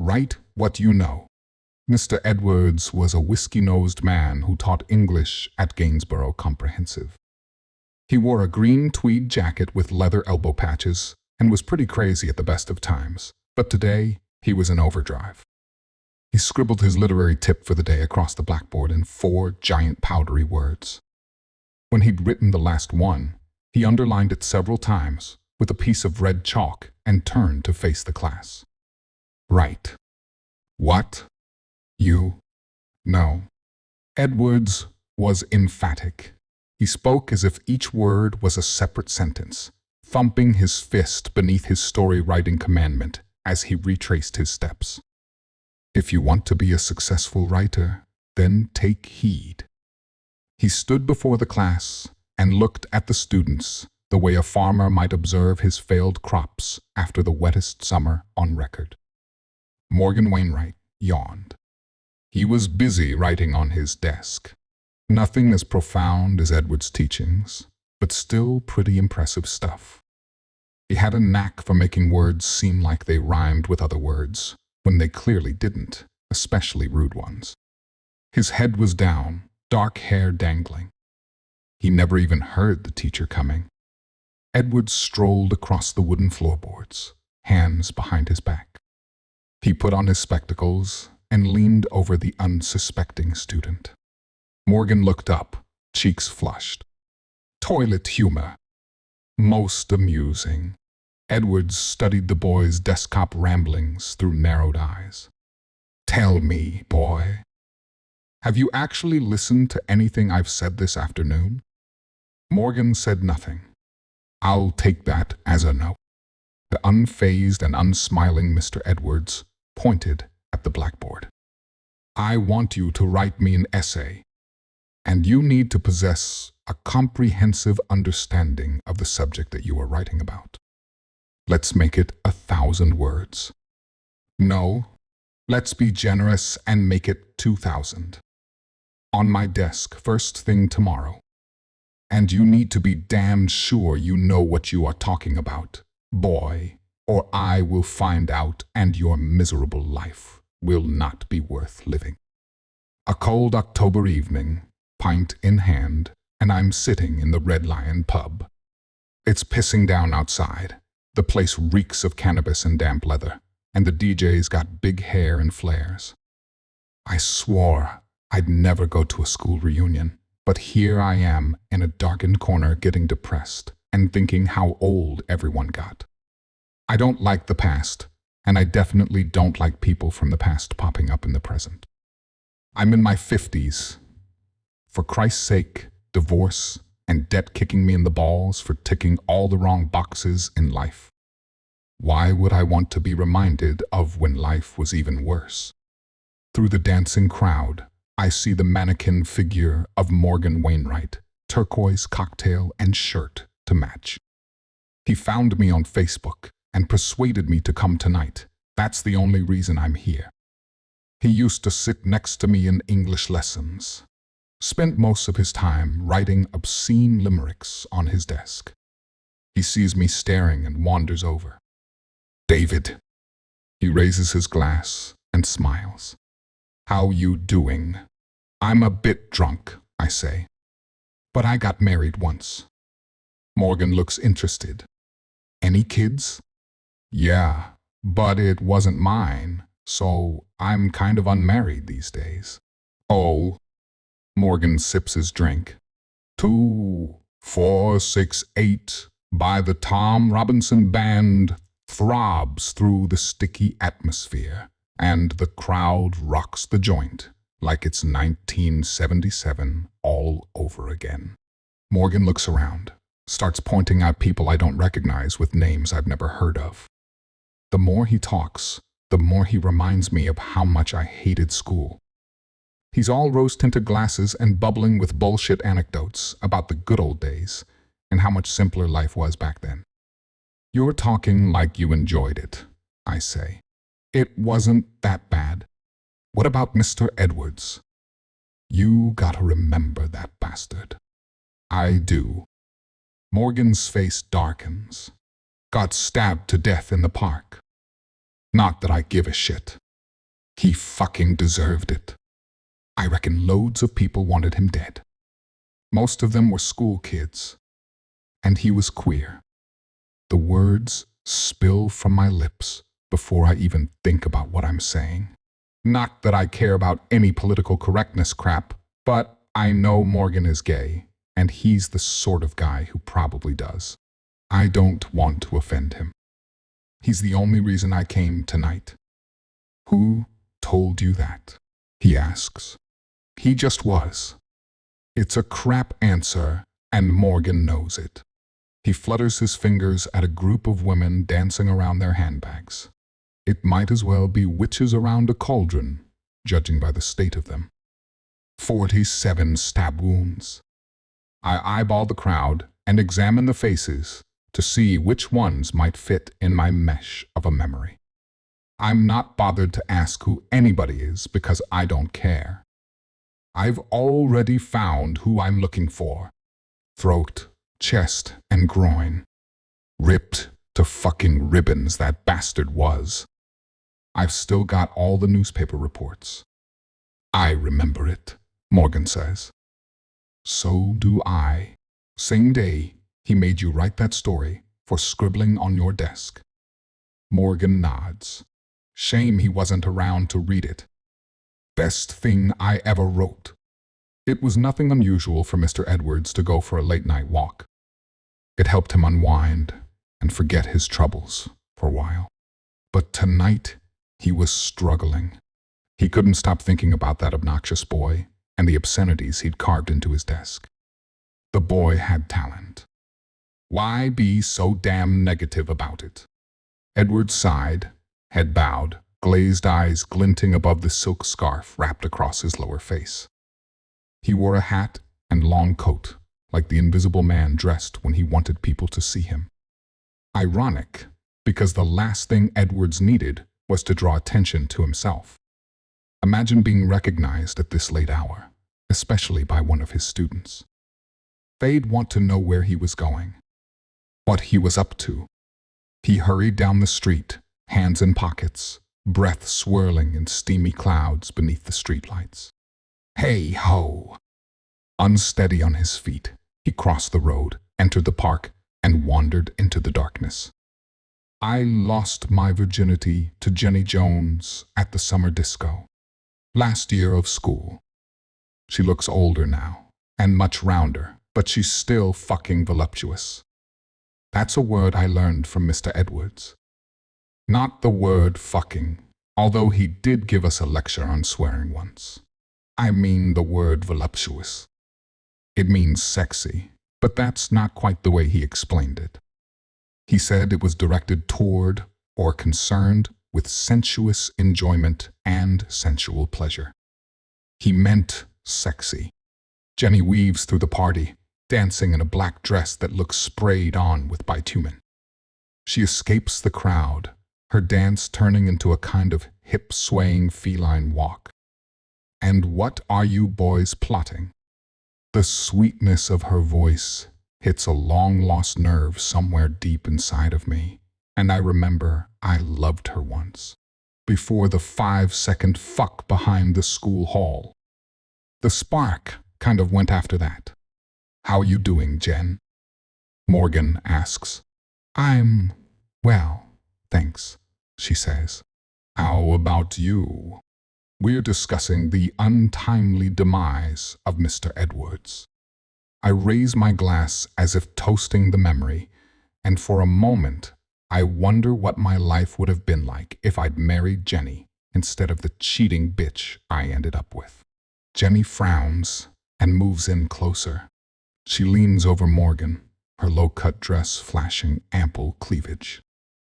Write what you know. Mr. Edwards was a whiskey-nosed man who taught English at Gainsborough Comprehensive. He wore a green tweed jacket with leather elbow patches and was pretty crazy at the best of times, but today he was in overdrive. He scribbled his literary tip for the day across the blackboard in 4 giant powdery words. When he'd written the last one, he underlined it several times with a piece of red chalk and turned to face the class. Write. What? You? No. Edwards was emphatic. He spoke as if each word was a separate sentence, thumping his fist beneath his story-writing commandment as he retraced his steps. If you want to be a successful writer, then take heed. He stood before the class and looked at the students the way a farmer might observe his failed crops after the wettest summer on record. Morgan Wainwright yawned. He was busy writing on his desk. Nothing as profound as Edward's teachings, but still pretty impressive stuff. He had a knack for making words seem like they rhymed with other words, when they clearly didn't, especially rude ones. His head was down, dark hair dangling. He never even heard the teacher coming. Edward strolled across the wooden floorboards, hands behind his back. He put on his spectacles and leaned over the unsuspecting student. Morgan looked up, cheeks flushed. Toilet humor. Most amusing. Edwards studied the boy's desktop ramblings through narrowed eyes. Tell me, boy, have you actually listened to anything I've said this afternoon? Morgan said nothing. I'll take that as a no. The unfazed and unsmiling Mr. Edwards pointed at the blackboard. I want you to write me an essay, and you need to possess a comprehensive understanding of the subject that you are writing about. Let's make it 1,000 words. No, let's be generous and make it 2,000. On my desk first thing tomorrow. And you need to be damned sure you know what you are talking about, boy, or I will find out and your miserable life will not be worth living. A cold October evening, pint in hand, and I'm sitting in the Red Lion pub. It's pissing down outside. The place reeks of cannabis and damp leather, and the DJ's got big hair and flares. I swore I'd never go to a school reunion, but here I am in a darkened corner getting depressed and thinking how old everyone got. I don't like the past, and I definitely don't like people from the past popping up in the present. I'm in my 50s. For Christ's sake, divorce and debt kicking me in the balls for ticking all the wrong boxes in life. Why would I want to be reminded of when life was even worse? Through the dancing crowd, I see the mannequin figure of Morgan Wainwright, turquoise cocktail and shirt to match. He found me on Facebook and persuaded me to come tonight. That's the only reason I'm here. He used to sit next to me in English lessons. Spent most of his time writing obscene limericks on his desk. He sees me staring and wanders over. David. He raises his glass and smiles. How you doing? I'm a bit drunk, I say. But I got married once. Morgan looks interested. Any kids? Yeah, but it wasn't mine, so I'm kind of unmarried these days. Oh. Morgan sips his drink. 2, 4, 6, 8, by the Tom Robinson Band throbs through the sticky atmosphere, and the crowd rocks the joint like it's 1977 all over again. Morgan looks around, starts pointing out people I don't recognize with names I've never heard of. The more he talks, the more he reminds me of how much I hated school. He's all rose-tinted glasses and bubbling with bullshit anecdotes about the good old days and how much simpler life was back then. You're talking like you enjoyed it, I say. It wasn't that bad. What about Mr. Edwards? You gotta remember that bastard. I do. Morgan's face darkens. Got stabbed to death in the park. Not that I give a shit. He fucking deserved it. I reckon loads of people wanted him dead. Most of them were school kids. And he was queer. The words spill from my lips before I even think about what I'm saying. Not that I care about any political correctness crap, but I know Morgan is gay, and he's the sort of guy who probably does. I don't want to offend him. He's the only reason I came tonight. Who told you that? He asks. He just was. It's a crap answer, and Morgan knows it. He flutters his fingers at a group of women dancing around their handbags. It might as well be witches around a cauldron, judging by the state of them. 47 stab wounds. I eyeball the crowd and examine the faces to see which ones might fit in my mesh of a memory. I'm not bothered to ask who anybody is because I don't care. I've already found who I'm looking for. Throat, chest, and groin. Ripped to fucking ribbons, that bastard was. I've still got all the newspaper reports. I remember it, Morgan says. So do I. Same day, he made you write that story for scribbling on your desk. Morgan nods. Shame he wasn't around to read it. Best thing I ever wrote. It was nothing unusual for Mr. Edwards to go for a late-night walk. It helped him unwind and forget his troubles for a while. But tonight, he was struggling. He couldn't stop thinking about that obnoxious boy and the obscenities he'd carved into his desk. The boy had talent. Why be so damn negative about it? Edwards sighed, head bowed, glazed eyes glinting above the silk scarf wrapped across his lower face. He wore a hat and long coat, like the Invisible Man dressed when he wanted people to see him. Ironic, because the last thing Edwards needed was to draw attention to himself. Imagine being recognized at this late hour, especially by one of his students. They'd want to know where he was going, what he was up to. He hurried down the street, hands in pockets, breath swirling in steamy clouds beneath the streetlights. Hey-ho! Unsteady on his feet, he crossed the road, entered the park, and wandered into the darkness. I lost my virginity to Jenny Jones at the summer disco. Last year of school. She looks older now, and much rounder, but she's still fucking voluptuous. That's a word I learned from Mr. Edwards. Not the word fucking, although he did give us a lecture on swearing once. I mean the word voluptuous. It means sexy, but that's not quite the way he explained it. He said it was directed toward or concerned with sensuous enjoyment and sensual pleasure. He meant sexy. Jenny weaves through the party, dancing in a black dress that looks sprayed on with bitumen. She escapes the crowd, her dance turning into a kind of hip-swaying feline walk. And what are you boys plotting? The sweetness of her voice hits a long-lost nerve somewhere deep inside of me, and I remember I loved her once, before the 5-second fuck behind the school hall. The spark kind of went after that. How you doing, Jen? Morgan asks. I'm well, thanks, she says. How about you? We're discussing the untimely demise of Mr. Edwards. I raise my glass as if toasting the memory, and for a moment, I wonder what my life would have been like if I'd married Jenny instead of the cheating bitch I ended up with. Jenny frowns and moves in closer. She leans over Morgan, her low-cut dress flashing ample cleavage.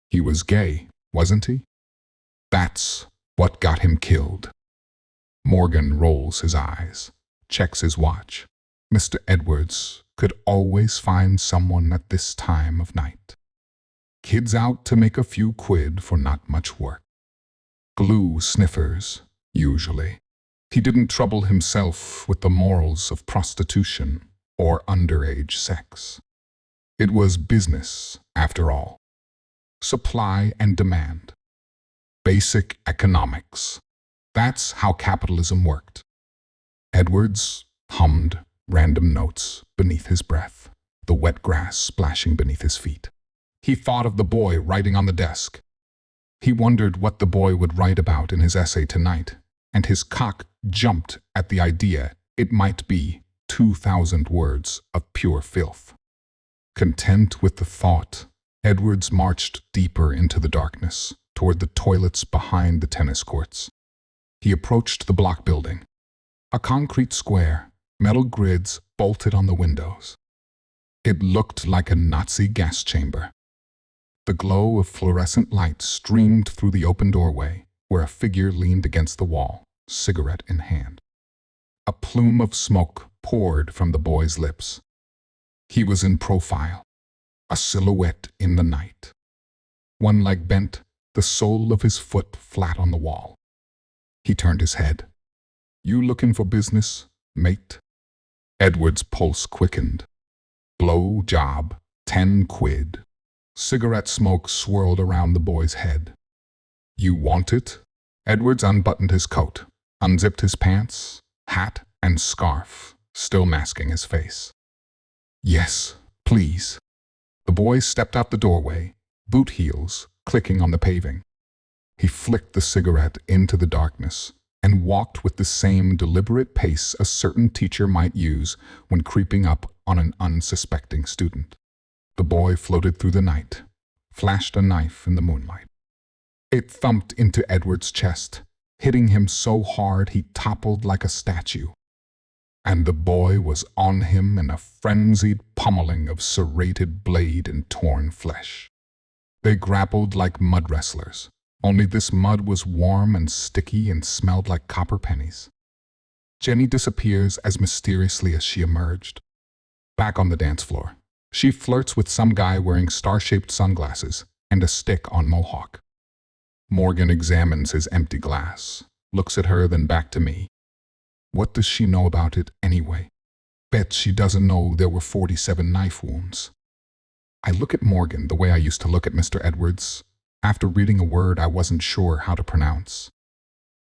He was gay, wasn't he? That's what got him killed. Morgan rolls his eyes, checks his watch. Mr. Edwards could always find someone at this time of night. Kids out to make a few quid for not much work. Glue sniffers, usually. He didn't trouble himself with the morals of prostitution or underage sex. It was business, after all. Supply and demand. Basic economics. That's how capitalism worked. Edwards hummed random notes beneath his breath, the wet grass splashing beneath his feet. He thought of the boy writing on the desk. He wondered what the boy would write about in his essay tonight, and his cock jumped at the idea it might be 2,000 words of pure filth. Content with the thought, Edwards marched deeper into the darkness, toward the toilets behind the tennis courts. He approached the block building, a concrete square, metal grids bolted on the windows. It looked like a Nazi gas chamber. The glow of fluorescent light streamed through the open doorway, where a figure leaned against the wall, cigarette in hand. A plume of smoke poured from the boy's lips. He was in profile, a silhouette in the night. One leg bent, the sole of his foot flat on the wall. He turned his head. "You looking for business, mate?" Edward's pulse quickened. Blow job, 10 quid. Cigarette smoke swirled around the boy's head. "You want it?" Edwards unbuttoned his coat, unzipped his pants, hat, and scarf, still masking his face. "Yes, please." The boy stepped out the doorway, boot heels clicking on the paving. He flicked the cigarette into the darkness and walked with the same deliberate pace a certain teacher might use when creeping up on an unsuspecting student. The boy floated through the night, flashed a knife in the moonlight. It thumped into Edward's chest, hitting him so hard he toppled like a statue. And the boy was on him in a frenzied pummeling of serrated blade and torn flesh. They grappled like mud wrestlers, only this mud was warm and sticky and smelled like copper pennies. Jenny disappears as mysteriously as she emerged. Back on the dance floor, she flirts with some guy wearing star-shaped sunglasses and a stick on mohawk. Morgan examines his empty glass, looks at her, then back to me. What does she know about it anyway? Bet she doesn't know there were 47 knife wounds. I look at Morgan the way I used to look at Mr. Edwards, after reading a word I wasn't sure how to pronounce.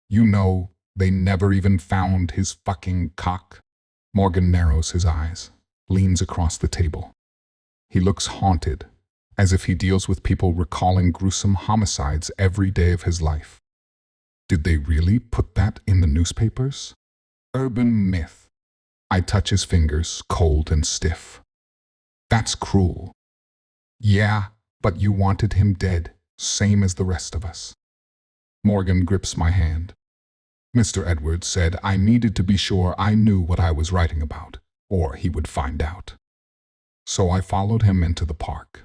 "You know, they never even found his fucking cock." Morgan narrows his eyes, leans across the table. He looks haunted, as if he deals with people recalling gruesome homicides every day of his life. Did they really put that in the newspapers? Urban myth. I touch his fingers, cold and stiff. That's cruel. Yeah, but you wanted him dead, same as the rest of us. Morgan grips my hand. Mr. Edwards said I needed to be sure I knew what I was writing about, or he would find out. So I followed him into the park.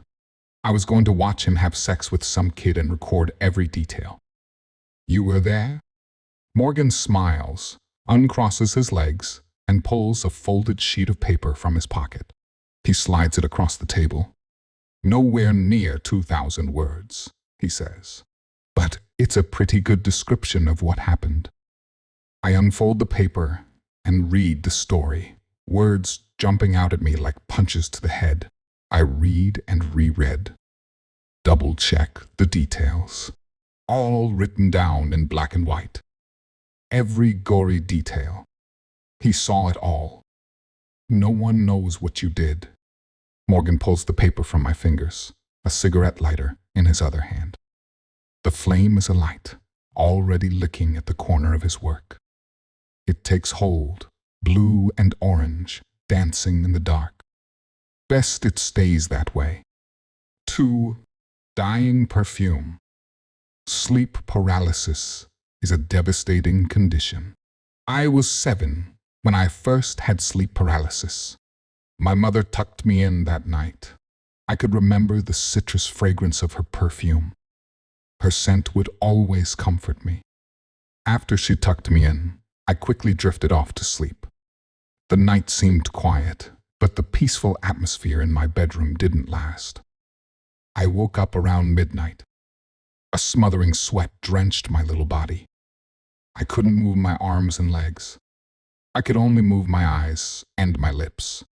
I was going to watch him have sex with some kid and record every detail. You were there? Morgan smiles, uncrosses his legs, and pulls a folded sheet of paper from his pocket. He slides it across the table. "Nowhere near 2,000 words, he says. But it's a pretty good description of what happened. I unfold the paper and read the story, words jumping out at me like punches to the head. I read and reread. Double-check the details. All written down in black and white. Every gory detail. He saw it all. No one knows what you did. Morgan pulls the paper from my fingers, a cigarette lighter in his other hand. The flame is alight, already licking at the corner of his work. It takes hold, blue and orange, dancing in the dark. Best it stays that way. 2. Dying perfume. Sleep paralysis is a devastating condition. I was 7 when I first had sleep paralysis. My mother tucked me in that night. I could remember the citrus fragrance of her perfume. Her scent would always comfort me. After she tucked me in, I quickly drifted off to sleep. The night seemed quiet, but the peaceful atmosphere in my bedroom didn't last. I woke up around midnight. A smothering sweat drenched my little body. I couldn't move my arms and legs. I could only move my eyes and my lips.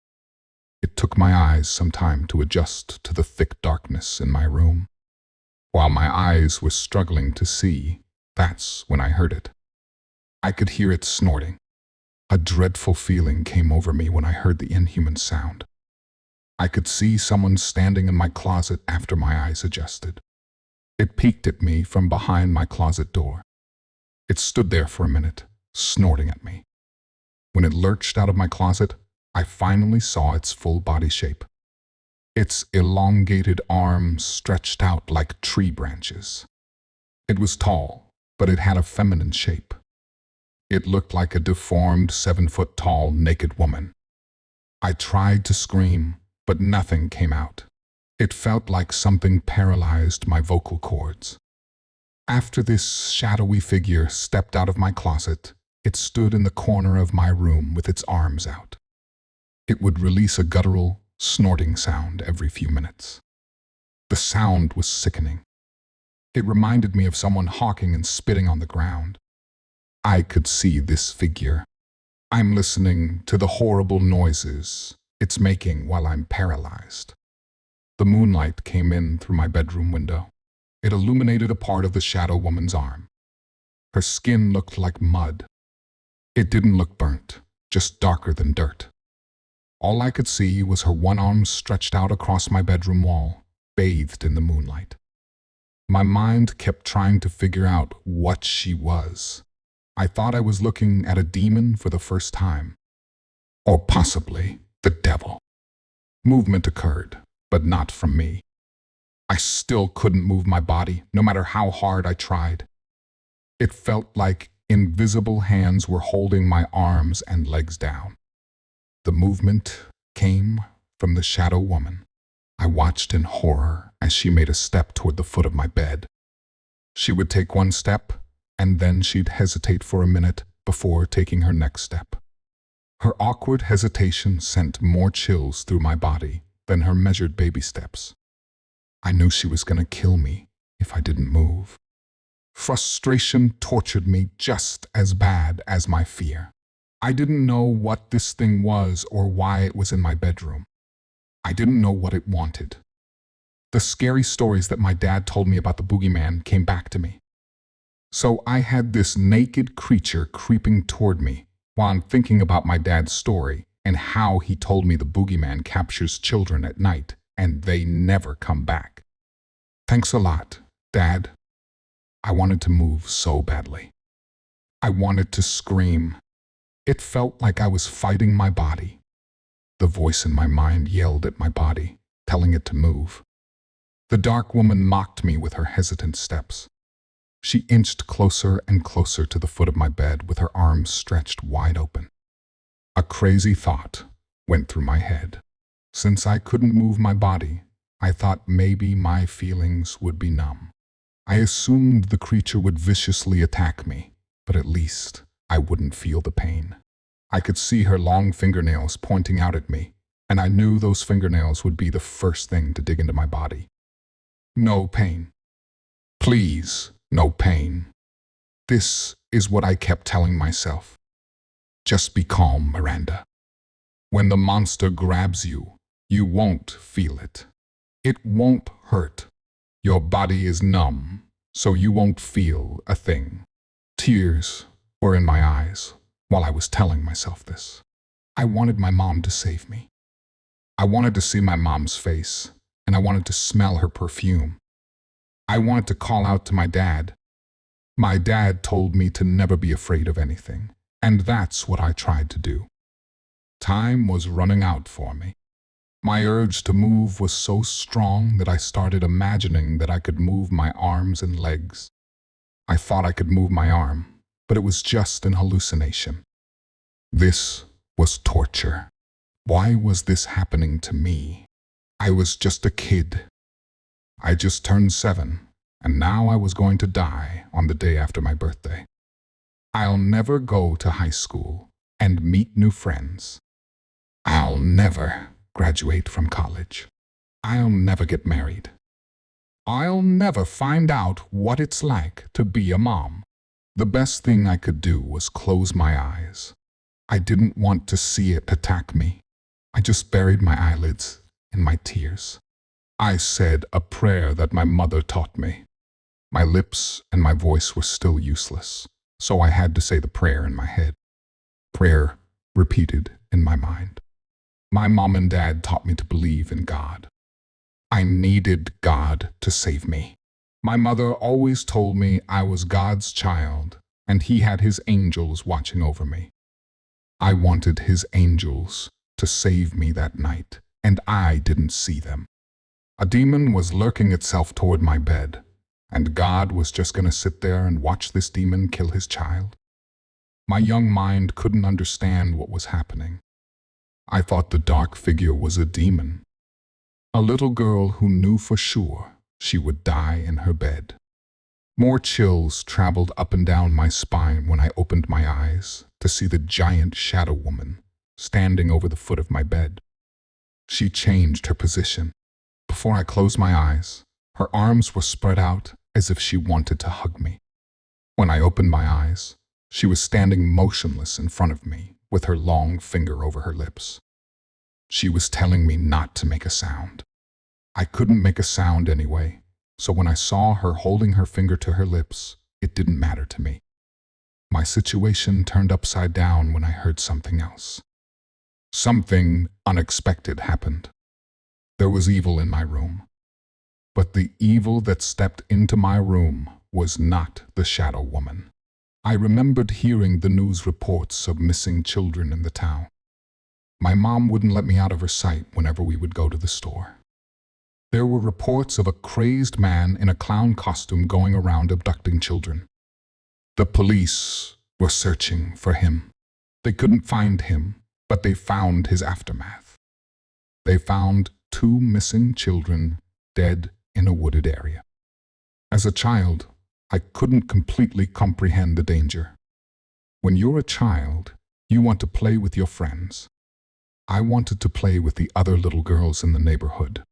It took my eyes some time to adjust to the thick darkness in my room. While my eyes were struggling to see, that's when I heard it. I could hear it snorting. A dreadful feeling came over me when I heard the inhuman sound. I could see someone standing in my closet after my eyes adjusted. It peeked at me from behind my closet door. It stood there for a minute, snorting at me. When it lurched out of my closet, I finally saw its full body shape. Its elongated arms stretched out like tree branches. It was tall, but it had a feminine shape. It looked like a deformed 7-foot-tall naked woman. I tried to scream, but nothing came out. It felt like something paralyzed my vocal cords. After this shadowy figure stepped out of my closet, it stood in the corner of my room with its arms out. It would release a guttural, snorting sound every few minutes. The sound was sickening. It reminded me of someone hawking and spitting on the ground. I could see this figure. I'm listening to the horrible noises it's making while I'm paralyzed. The moonlight came in through my bedroom window. It illuminated a part of the shadow woman's arm. Her skin looked like mud. It didn't look burnt, just darker than dirt. All I could see was her one arm stretched out across my bedroom wall, bathed in the moonlight. My mind kept trying to figure out what she was. I thought I was looking at a demon for the first time. Or possibly the devil. Movement occurred, but not from me. I still couldn't move my body, no matter how hard I tried. It felt like invisible hands were holding my arms and legs down. The movement came from the shadow woman. I watched in horror as she made a step toward the foot of my bed. She would take one step, and then she'd hesitate for a minute before taking her next step. Her awkward hesitation sent more chills through my body than her measured baby steps. I knew she was going to kill me if I didn't move. Frustration tortured me just as bad as my fear. I didn't know what this thing was or why it was in my bedroom. I didn't know what it wanted. The scary stories that my dad told me about the boogeyman came back to me. So I had this naked creature creeping toward me while I'm thinking about my dad's story and how he told me the boogeyman captures children at night and they never come back. Thanks a lot, Dad. I wanted to move so badly. I wanted to scream. It felt like I was fighting my body. The voice in my mind yelled at my body, telling it to move. The dark woman mocked me with her hesitant steps. She inched closer and closer to the foot of my bed with her arms stretched wide open. A crazy thought went through my head. Since I couldn't move my body, I thought maybe my feelings would be numb. I assumed the creature would viciously attack me, but at least I wouldn't feel the pain. I could see her long fingernails pointing out at me, and I knew those fingernails would be the first thing to dig into my body. No pain. Please, no pain. This is what I kept telling myself. Just be calm, Miranda. When the monster grabs you, you won't feel it. It won't hurt. Your body is numb, so you won't feel a thing. Tears were in my eyes while I was telling myself this. I wanted my mom to save me. I wanted to see my mom's face, and I wanted to smell her perfume. I wanted to call out to my dad. My dad told me to never be afraid of anything, and that's what I tried to do. Time was running out for me. My urge to move was so strong that I started imagining that I could move my arms and legs. I thought I could move my arm, but it was just an hallucination. This was torture. Why was this happening to me? I was just a kid. I just turned 7, and now I was going to die on the day after my birthday. I'll never go to high school and meet new friends. I'll never graduate from college. I'll never get married. I'll never find out what it's like to be a mom. The best thing I could do was close my eyes. I didn't want to see it attack me. I just buried my eyelids in my tears. I said a prayer that my mother taught me. My lips and my voice were still useless. so I had to say the prayer in my head. Prayer repeated in my mind. My mom and dad taught me to believe in God. I needed God to save me. My mother always told me I was God's child, and He had His angels watching over me. I wanted His angels to save me that night, and I didn't see them. A demon was lurking itself toward my bed, and God was just going to sit there and watch this demon kill His child. My young mind couldn't understand what was happening. I thought the dark figure was a demon, a little girl who knew for sure she would die in her bed. More chills traveled up and down my spine when I opened my eyes to see the giant shadow woman standing over the foot of my bed. She changed her position. Before I closed my eyes, her arms were spread out as if she wanted to hug me. When I opened my eyes, she was standing motionless in front of me with her long finger over her lips. She was telling me not to make a sound. I couldn't make a sound anyway, so when I saw her holding her finger to her lips, it didn't matter to me. My situation turned upside down when I heard something else. Something unexpected happened. There was evil in my room. But the evil that stepped into my room was not the shadow woman. I remembered hearing the news reports of missing children in the town. My mom wouldn't let me out of her sight whenever we would go to the store. There were reports of a crazed man in a clown costume going around abducting children. The police were searching for him. They couldn't find him, but they found his aftermath. They found 2 missing children dead in a wooded area. As a child, I couldn't completely comprehend the danger. When you're a child, you want to play with your friends. I wanted to play with the other little girls in the neighborhood.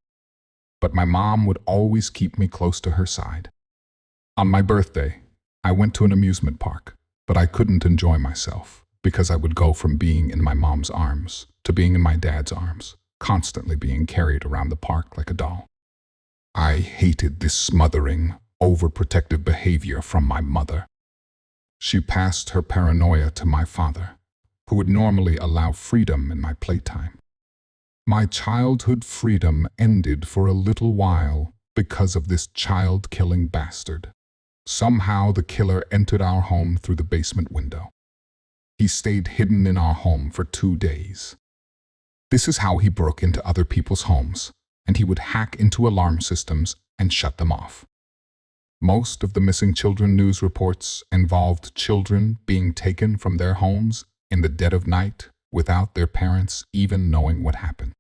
But my mom would always keep me close to her side. On my birthday, I went to an amusement park, but I couldn't enjoy myself because I would go from being in my mom's arms to being in my dad's arms, constantly being carried around the park like a doll. I hated this smothering, overprotective behavior from my mother. She passed her paranoia to my father, who would normally allow freedom in my playtime. My childhood freedom ended for a little while because of this child-killing bastard. Somehow the killer entered our home through the basement window. He stayed hidden in our home for 2 days. This is how he broke into other people's homes, and he would hack into alarm systems and shut them off. Most of the missing children news reports involved children being taken from their homes in the dead of night without their parents even knowing what happened.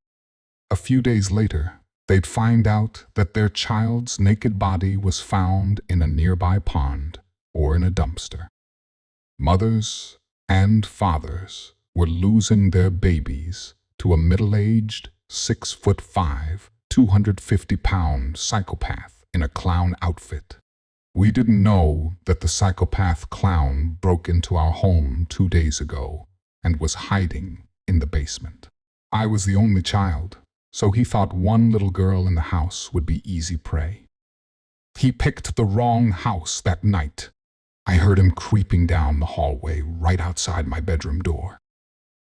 A few days later, they'd find out that their child's naked body was found in a nearby pond or in a dumpster. Mothers and fathers were losing their babies to a middle-aged, 6'5", 250-pound psychopath in a clown outfit. We didn't know that the psychopath clown broke into our home 2 days ago and was hiding in the basement. I was the only child, so he thought one little girl in the house would be easy prey. He picked the wrong house that night. I heard him creeping down the hallway right outside my bedroom door.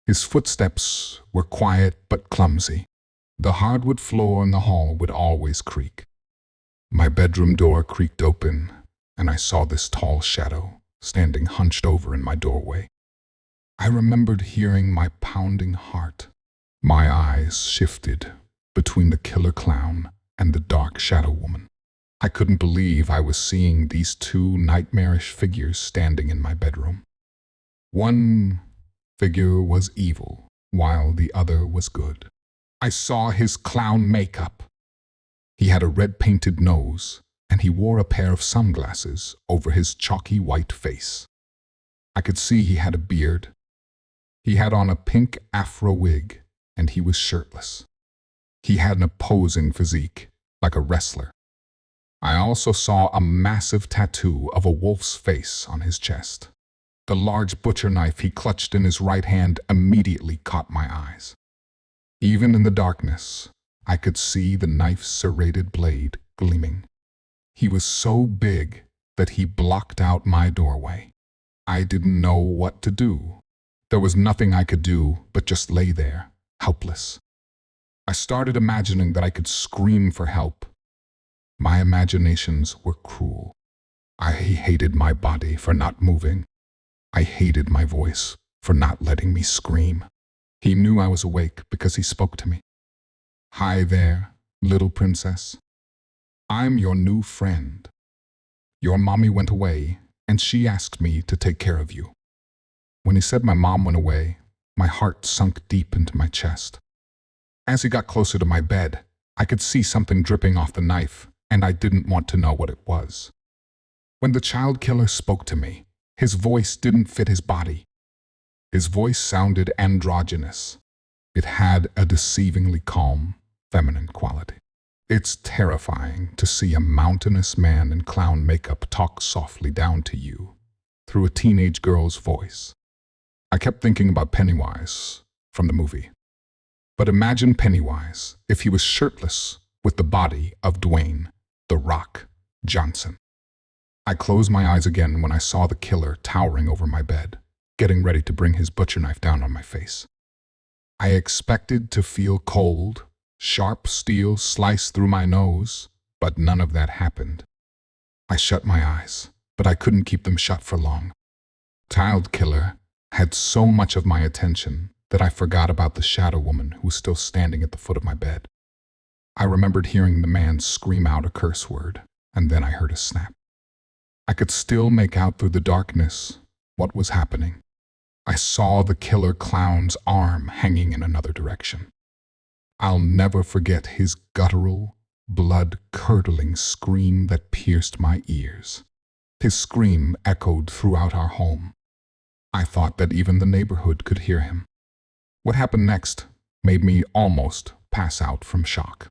His footsteps were quiet but clumsy. The hardwood floor in the hall would always creak. My bedroom door creaked open, and I saw this tall shadow standing hunched over in my doorway. I remembered hearing my pounding heart. My eyes shifted between the killer clown and the dark shadow woman. I couldn't believe I was seeing these 2 nightmarish figures standing in my bedroom. One figure was evil, while the other was good. I saw his clown makeup. He had a red-painted nose, and he wore a pair of sunglasses over his chalky white face. I could see he had a beard. He had on a pink afro wig, and he was shirtless. He had an opposing physique, like a wrestler. I also saw a massive tattoo of a wolf's face on his chest. The large butcher knife he clutched in his right hand immediately caught my eyes. Even in the darkness, I could see the knife's serrated blade gleaming. He was so big that he blocked out my doorway. I didn't know what to do. There was nothing I could do but just lay there, helpless. I started imagining that I could scream for help. My imaginations were cruel. I hated my body for not moving. I hated my voice for not letting me scream. He knew I was awake because he spoke to me. "Hi there, little princess. I'm your new friend. Your mommy went away, and she asked me to take care of you." When he said my mom went away, my heart sunk deep into my chest. As he got closer to my bed, I could see something dripping off the knife, and I didn't want to know what it was. When the child killer spoke to me, his voice didn't fit his body. His voice sounded androgynous. It had a deceivingly calm, feminine quality. It's terrifying to see a mountainous man in clown makeup talk softly down to you through a teenage girl's voice. I kept thinking about Pennywise from the movie. But imagine Pennywise if he was shirtless with the body of Dwayne "The Rock" Johnson. I closed my eyes again when I saw the killer towering over my bed, getting ready to bring his butcher knife down on my face. I expected to feel cold, sharp steel slice through my nose, but none of that happened. I shut my eyes, but I couldn't keep them shut for long. Child killer had so much of my attention that I forgot about the shadow woman who was still standing at the foot of my bed. I remembered hearing the man scream out a curse word, and then I heard a snap. I could still make out through the darkness what was happening. I saw the killer clown's arm hanging in another direction. I'll never forget his guttural, blood-curdling scream that pierced my ears. His scream echoed throughout our home. I thought that even the neighborhood could hear him. What happened next made me almost pass out from shock.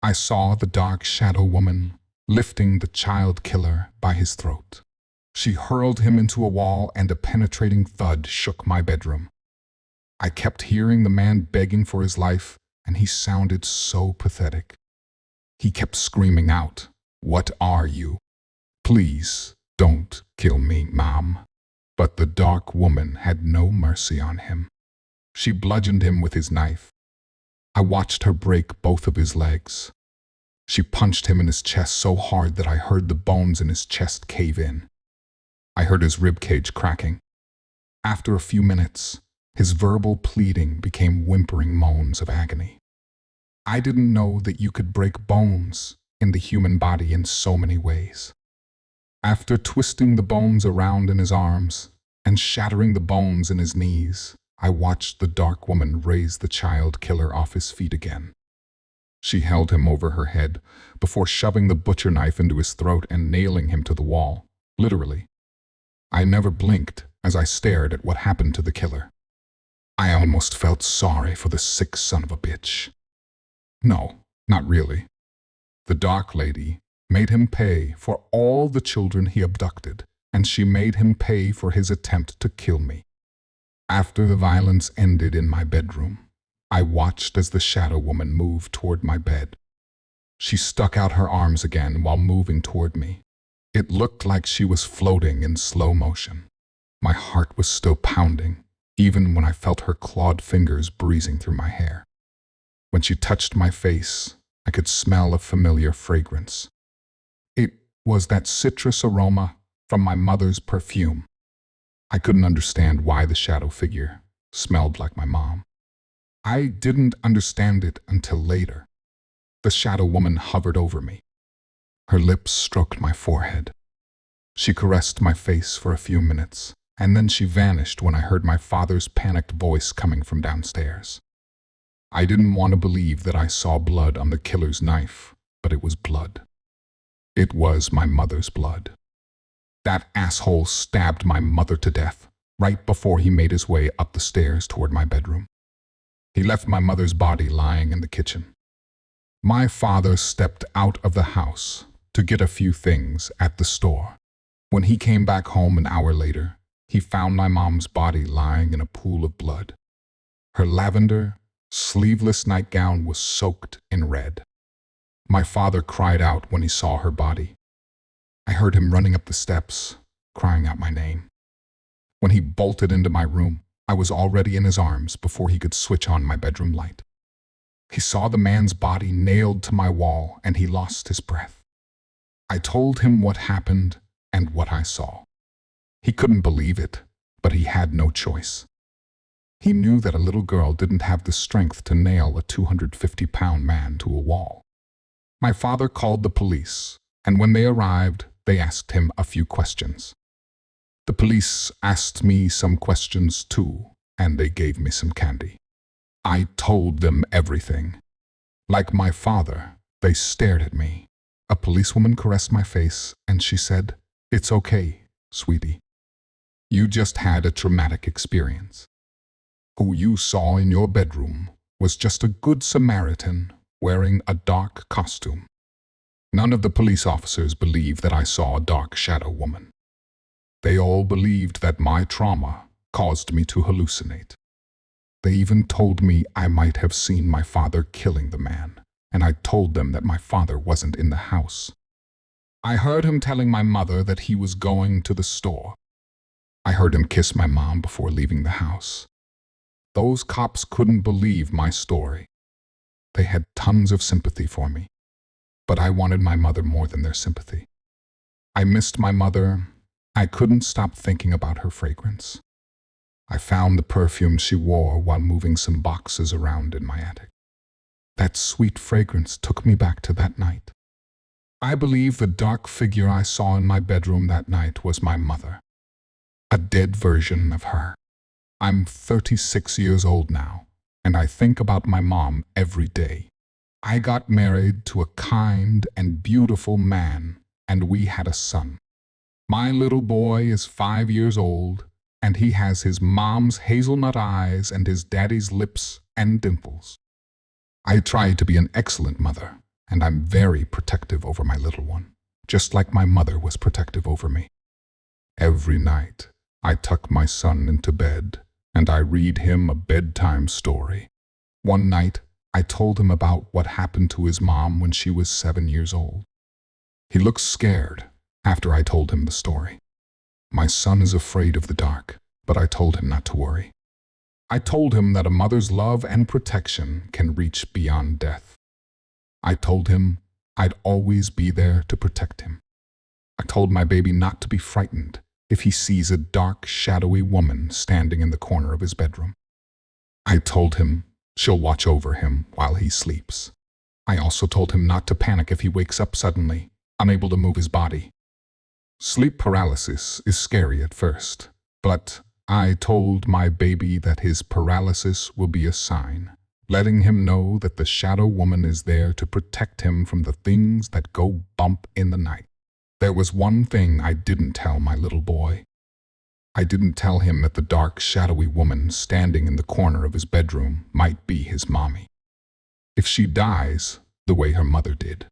I saw the dark shadow woman lifting the child killer by his throat. She hurled him into a wall, and a penetrating thud shook my bedroom. I kept hearing the man begging for his life, and he sounded so pathetic. He kept screaming out, "What are you? Please don't kill me, Mom." But the dark woman had no mercy on him. She bludgeoned him with his knife. I watched her break both of his legs. She punched him in his chest so hard that I heard the bones in his chest cave in. I heard his ribcage cracking. After a few minutes, his verbal pleading became whimpering moans of agony. I didn't know that you could break bones in the human body in so many ways. After twisting the bones around in his arms and shattering the bones in his knees, I watched the dark woman raise the child killer off his feet again. She held him over her head before shoving the butcher knife into his throat and nailing him to the wall, literally. I never blinked as I stared at what happened to the killer. I almost felt sorry for the sick son of a bitch. No, not really. The dark lady made him pay for all the children he abducted, and she made him pay for his attempt to kill me. After the violence ended in my bedroom, I watched as the shadow woman moved toward my bed. She stuck out her arms again while moving toward me. It looked like she was floating in slow motion. My heart was still pounding, even when I felt her clawed fingers breezing through my hair. When she touched my face, I could smell a familiar fragrance. It was that citrus aroma from my mother's perfume. I couldn't understand why the shadow figure smelled like my mom. I didn't understand it until later. The shadow woman hovered over me. Her lips stroked my forehead. She caressed my face for a few minutes, and then she vanished when I heard my father's panicked voice coming from downstairs. I didn't want to believe that I saw blood on the killer's knife, but it was blood. It was my mother's blood. That asshole stabbed my mother to death right before he made his way up the stairs toward my bedroom. He left my mother's body lying in the kitchen. My father stepped out of the house to get a few things at the store. When he came back home an hour later, he found my mom's body lying in a pool of blood. Her lavender, sleeveless nightgown was soaked in red. My father cried out when he saw her body. I heard him running up the steps, crying out my name. When he bolted into my room, I was already in his arms before he could switch on my bedroom light. He saw the man's body nailed to my wall, and he lost his breath. I told him what happened and what I saw. He couldn't believe it, but he had no choice. He knew that a little girl didn't have the strength to nail a 250-pound man to a wall. My father called the police, and when they arrived, they asked him a few questions. The police asked me some questions too, and they gave me some candy. I told them everything. Like my father, they stared at me. A policewoman caressed my face, and she said, "It's okay, sweetie. You just had a traumatic experience. Who you saw in your bedroom was just a good Samaritan wearing a dark costume." None of the police officers believed that I saw a dark shadow woman. They all believed that my trauma caused me to hallucinate. They even told me I might have seen my father killing the man, and I told them that my father wasn't in the house. I heard him telling my mother that he was going to the store. I heard him kiss my mom before leaving the house. Those cops couldn't believe my story. They had tons of sympathy for me, but I wanted my mother more than their sympathy. I missed my mother. I couldn't stop thinking about her fragrance. I found the perfume she wore while moving some boxes around in my attic. That sweet fragrance took me back to that night. I believe the dark figure I saw in my bedroom that night was my mother, a dead version of her. I'm 36 years old now, and I think about my mom every day. I got married to a kind and beautiful man, and we had a son. My little boy is 5 years old, and he has his mom's hazelnut eyes and his daddy's lips and dimples. I try to be an excellent mother, and I'm very protective over my little one, just like my mother was protective over me. Every night, I tuck my son into bed, and I read him a bedtime story. One night, I told him about what happened to his mom when she was 7 years old. He looked scared after I told him the story. My son is afraid of the dark, but I told him not to worry. I told him that a mother's love and protection can reach beyond death. I told him I'd always be there to protect him. I told my baby not to be frightened if he sees a dark, shadowy woman standing in the corner of his bedroom. I told him she'll watch over him while he sleeps. I also told him not to panic if he wakes up suddenly, unable to move his body. Sleep paralysis is scary at first, but I told my baby that his paralysis will be a sign, letting him know that the shadow woman is there to protect him from the things that go bump in the night. There was one thing I didn't tell my little boy. I didn't tell him that the dark, shadowy woman standing in the corner of his bedroom might be his mommy. If she dies the way her mother did,